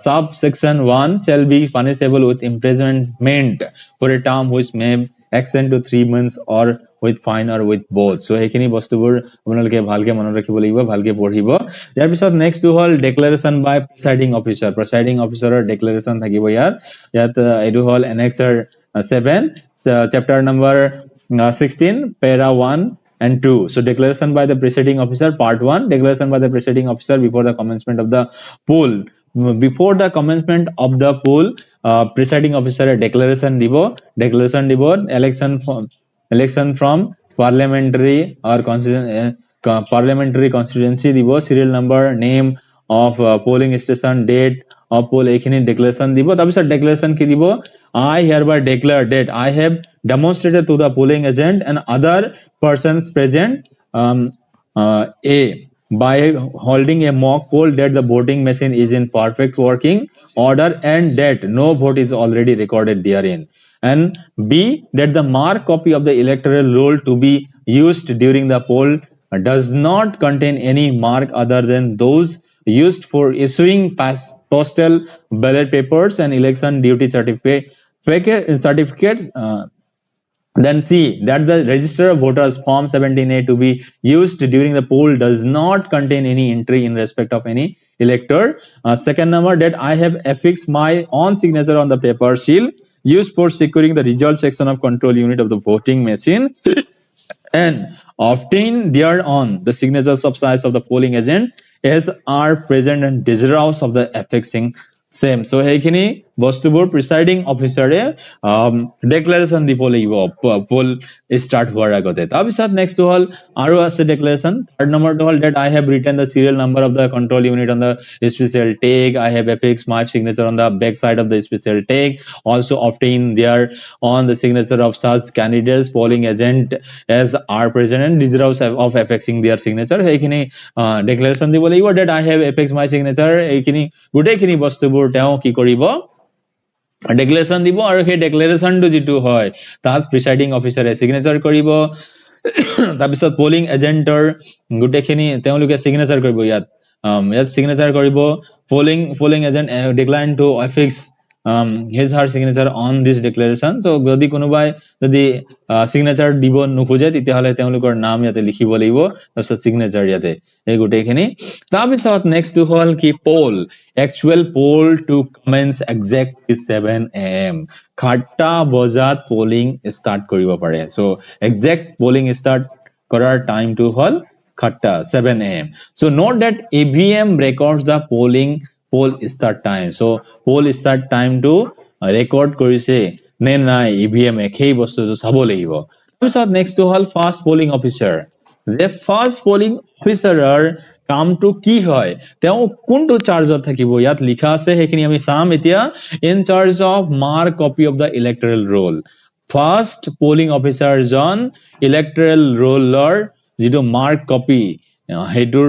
subsection 1 shall be punishable with imprisonment for a term which may extend to 3 months or with fine or with both so এইখিনি বস্তুবোৰ আপোনালোকে ভালকে মনত ৰাখিব লাগিব ভালকে পঢ়িব ইয়াৰ পিছত next hall declaration by presiding officer declaration থাকিব ইয়াত এটো হল annexer 7 chapter number 16 para 1 and 2 so declaration by the presiding officer part 1 declaration by the presiding officer before the commencement of the poll before the commencement of the poll presiding officer declaration দিব election from parliamentary or parliamentary constituency দিব serial number name of polling station date of poll এইখিনি declaration দিব তাৰ পিছত declaration কি দিব I hereby declare that I have demonstrated to the polling agent and other persons present a by holding a mock poll that the voting machine is in perfect working order and that no vote is already recorded therein and b that the marked copy of the electoral roll to be used during the poll does not contain any mark other than those used for issuing postal ballot papers and election duty certificates then C that the register of voters form 17A to be used during the poll does not contain any entry in respect of any elector second number that I have affixed my own signature on the paper seal used for securing the result section of control unit of the voting machine and obtain thereon the signatures of size of the polling agent as are present and desirous of the affixing same so এইখিনি বস্তুবোৰ presiding officer এ declaration দিব লাগিব poll start হোৱাৰ আগতে তাৰ পিছত next হল আৰু আছে declaration third number hall that I have written the serial number of the control unit on the special tag I have affixed my signature on the back side of the special tag also obtain there on the signature of such candidates polling agent as are present and desirous of affixing their signature এইখিনি declaration দিব লাগিব that I have affixed my signature এইখিনি গুটেখিনি বস্তুবোৰ তেওঁ কি কৰিব declaration দিব আৰু সেই declaration টো যেটো হয় তাজ presiding officer এ signature কৰিব তাৰ পিছত polling agenter গুটেখিনি তেওঁলোকে signature কৰিব ইয়াত signature কৰিব polling agent decline to affix his her signature on this declaration. So যদি কোনোবাই যদি signature দিব নোখোজে তেতিয়াহলে তেওঁলোকৰ নাম ইয়াতে লিখিব লাগিব তাৰপিছত signature ইয়াতে এই গোটেইখিনি তাৰপিছত next to হল কি poll actual poll to commence exactly 7 am 8টা বজাত polling start কৰিব পাৰে so exact polling start কৰাৰ time to hall 8টা 7 am so note that EVM records the poll start time so poll start time to record কৰিছে নে নাই EVM একেই বস্তুটো চাব লাগিব তাৰপিছত next to hall fast polling officer the fast polling officer কামটো কি হয় তেওঁ কোনটো চাৰ্জত থাকিব ইয়াত লিখা আছে হেখিনি আমি চাম এতিয়া in charge of mark copy of the electoral roll fast polling officer John electoral roller যেটো mark copy হেডুৰ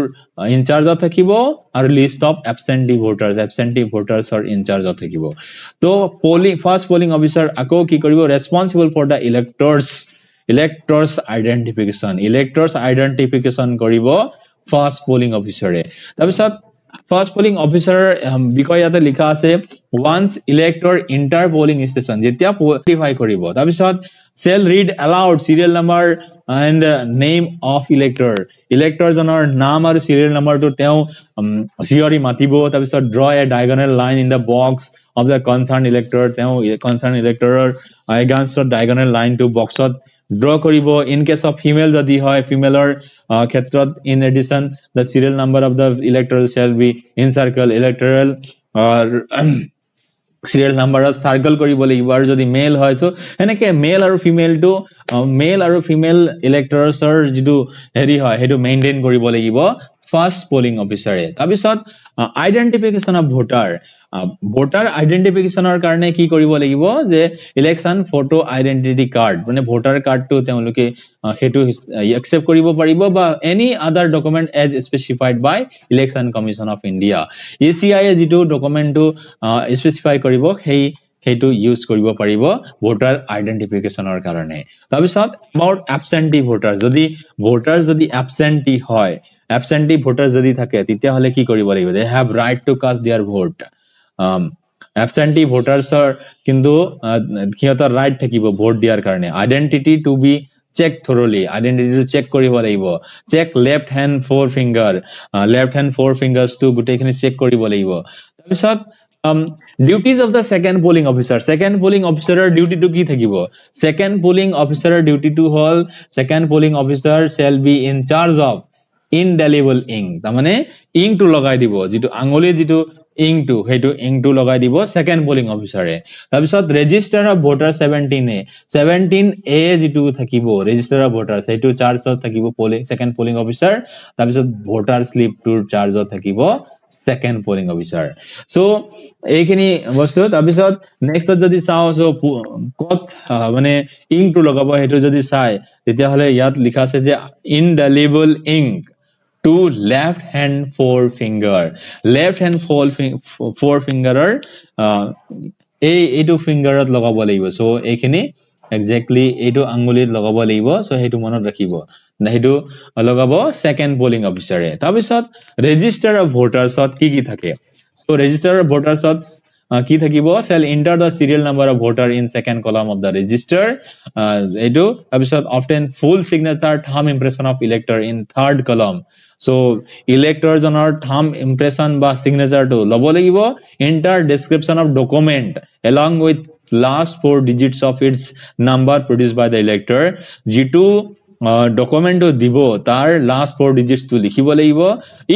in charge of থাকিব আৰু list of absentee voters are in charge of থাকিব তো fast polling officer আকৌ কি কৰিব responsible for the electors identification কৰিব fast polling officer তাৰপিছত fast polling officer বিষয় ইয়াতে লিখা আছে once elector enter polling station যেতিয়া verify কৰিব তাৰপিছত shall read aloud serial number and name of elector জনৰ নাম আৰু serial number টো তেওঁ সিয়ৰি মাতিব তাৰপিছত draw a diagonal line in the box of the concerned elector তেওঁ concerned electorer against diagonal line to boxত draw কৰিব in case of female যদি হয় femaleৰ ক্ষেত্ৰত in addition the serial number of the elector shall be encircle electoral serial number circle কৰিব লাগিব আৰু যদি মেল হয় সো এনেকে মেল আৰু ফিমেল ইলেক্টৰছৰ যেটো হেৰি হয় হেটো মেইনটেইন কৰিব লাগিব ফাৰ্স্ট পোলিং অফিচাৰে তাৰপিছত আইডেন্টিফিকেশন অফ ভোটাৰ আইডেন্টিফিকেশনৰ কাৰণে কি কৰিব লাগিব যে ইলেকশন ফটো আইডেন্টিটি কাৰ্ড মানে ভোটাৰ কাৰ্ডটো তেওঁলোকে হেতু একসেপ্ট কৰিব পাৰিব বা any other document as specified by election commission of India ECI যেটো ডকুমেন্টটো স্পেসিফাই কৰিব হেতু ইউজ কৰিব পাৰিব ভোটাৰ আইডেন্টিফিকেশনৰ কাৰণে তাৰপিছত about absentee voters যদি ভোটাৰ যদি absentee হয় absentee voters যদি থাকে তেতিয়া হলে কি কৰিব লাগিব they have right to cast their vote absentee voters কিন্তু কিয়তৰ ৰাইট থাকিব ভোট দিয়াৰ কাৰণে identity to be check thoroughly identity to check কৰিব লাগিব check left hand four fingers to গুটেখিনি চেক কৰিব লাগিব তাৰপিছত duties of the second polling officer duty to কি থাকিব second polling officer duty to hall second polling officer shall be in charge of indelible ink তাৰমানে ink to লগাই দিব যেটো আঙুলি যেটো ink to হেতু ink to লগাই দিব second polling officer তাৰপিছত register of voter 17A যেটো থাকিব register of voters হেতু চাৰ্জ থাকিব second polling officer তাৰপিছত voter slip to চাৰ্জ থাকিব second polling officer so এইখিনি বস্তু তাৰপিছত next যদি চাও so কত মানে ink to লগাব হেতু যদি চাই তেতিয়া হলে ইয়াত লিখা আছে যে indelible ink to left hand forefinger এইটো ফিংগাৰত লগাব লাগিব সো এইখিনি এক্স্যাক্টলি এইটো আঙ্গুলিত লগাব লাগিব সো হেতু মনত ৰাখিব হেতু লগাব সেকেন্ড পোলিং অফিচাৰে তাৰপিছত ৰেজিষ্টাৰ অফ ভোটাৰছত কি থাকে সো ৰেজিষ্টাৰ অফ ভোটাৰছত কি থাকিব shall enter the serial number of voter in second column of the register এইটো তাৰপিছত often full signature thumb impression of elector in third column so elector জনৰ thumb impression বা signature to লব লাগিব enter description of document along with last four digits of its number produced by the elector যেটো document to দিব তাৰ last four digits to লিখিব লাগিব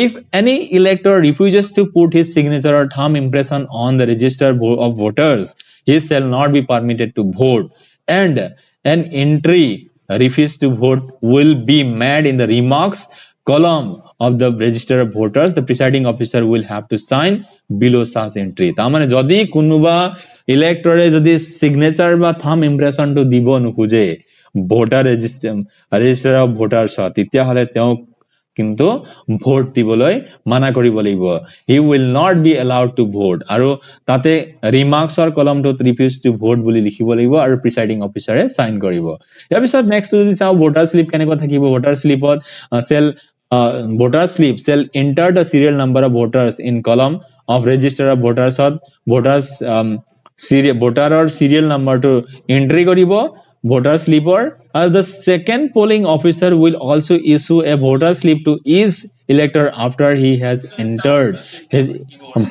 if any elector refuses to put his signature or thumb impression on the register of voters he shall not be permitted to vote and an entry refuse to vote will be made in the remarks column of the register of voters the presiding officer will have to sign below such entry ta mane jodi kunuba elector jodi signature ba thumb impression to dibo nukuje voter register of voters titia hole teo কিন্তু vote দিবলৈ মানা কৰিব লাগিব he will not be allowed to vote আৰু তাতে ৰিমাৰ্কস অৰ কলমটোত refuse to vote বুলি লিখিব লাগিব আৰু প্ৰিসাইডিং অফিচাৰে সাইন কৰিব ইয়াৰ পিছত নেক্সট যদি চাও ভোটাৰ স্লিপ কেনেকৈ থাকিব voter স্লিপত voter slip shall enter the serial number of voters in column of register of voters serial voter or serial number to entry koribo voter slip or the second polling officer will also issue a voter slip to each elector after he has entered his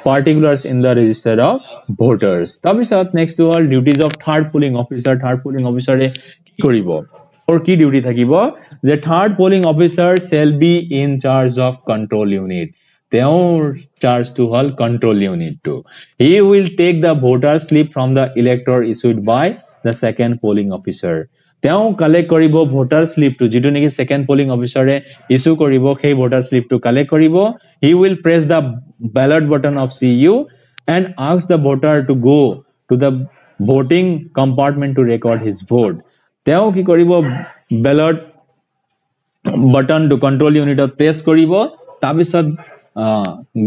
particulars in the register of voters. Tabisat next to all duties of third polling officer. Third polling officer e ki koribo or ki duty thakibo, the third polling officer shall be in charge of control unit. তেওঁৰ charge to hall control unit to. He will take the voter slip from the elector issued by the second polling officer. তেওঁ collect কৰিব voter slip to, যিটো নেকি second polling officer issue কৰিব, সেই voter slip to collect কৰিব. He will press the ballot button of CU and ask the voter to go to the voting compartment to record his vote. তেওঁ কি কৰিব, ballot button to control unit press কৰিব, তাৰপিছত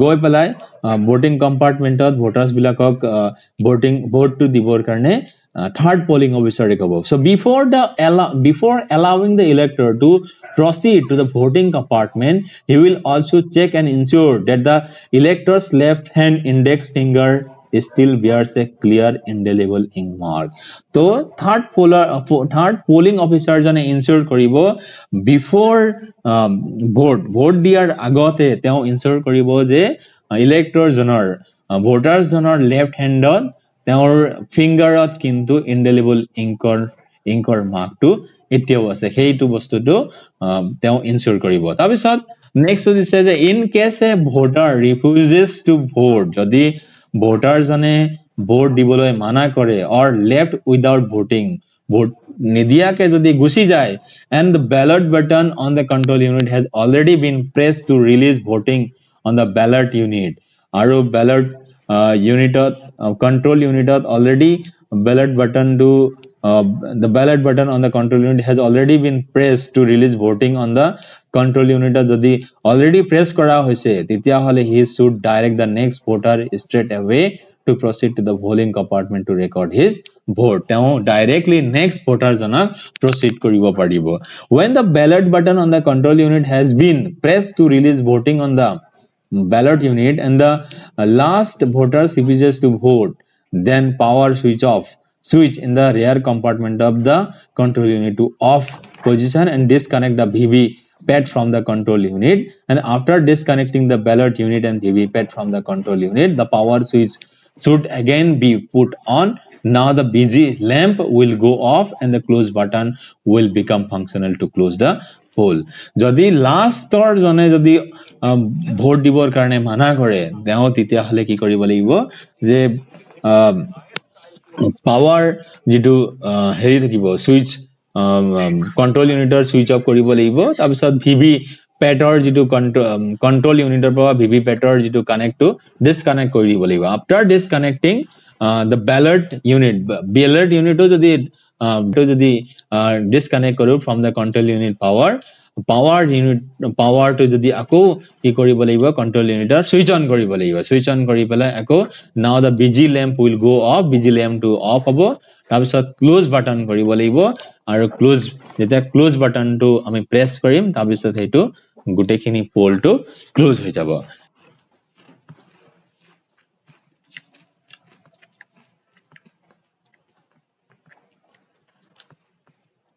গৈ পেলাই voting compartment voters বিলাকক vote to দিবৰ কাৰণে third polling officer ক'ব. So before allowing the elector to proceed to the voting compartment, he will also check and ensure that the elector's left hand index finger still bears a clear indelible ink mark. So third polling officer jane ensure koribo before vote diar agote teo ensure koribo je elector jonor voters jonor left handot teor fingerot kintu indelible inkor mark to etio ase, heitu bostu to teo ensure koribo. Tabisat next to this is in case a voter refuses to vote, jodi voter jane vote diboloi mana kore or left without voting, vote nidia ke jodi gusi jay and the ballot button on the control unit has already been pressed to release voting on the ballot unit, aru ballot unit control unit already ballot button to the ballot button on the control unit has already been pressed to release voting on the control unit jodi already press kora hoise, titia hole he should direct the next voter straight away to proceed to the polling compartment to record his vote. Teo directly next voter janak proceed koribo paribo. When the ballot button on the control unit has been pressed to release voting on the ballot unit and the last voter refuses to vote, then power switch in the rear compartment of the control unit to off position and disconnect the VV pad from the control unit, and after disconnecting the ballot unit and VV pad from the control unit, the power switch should again be put on. Now the busy lamp will go off and the close button will become functional to close the poll. Jodi last or jone jodi vote dibor karone mana kore, teo titia hole ki koribo lagibo je power jitu heri thakibo switch control uniter switch off koribo lagibo, tabisot VV petor jitu control uniter pa VV petor jitu connect to disconnect koribo lagibo. After disconnecting the ballot unit to jodi disconnect koru from the control unit power to jodi ako ki koribo lagibo control uniter switch on koribo kori pelai ako now the BG lamp will go off, BG lamp to off hobo, tabisot close button koribo lagibo aru close jeta close button to ami press korim tabisot hetu gutekhini poll to close hoi jabo.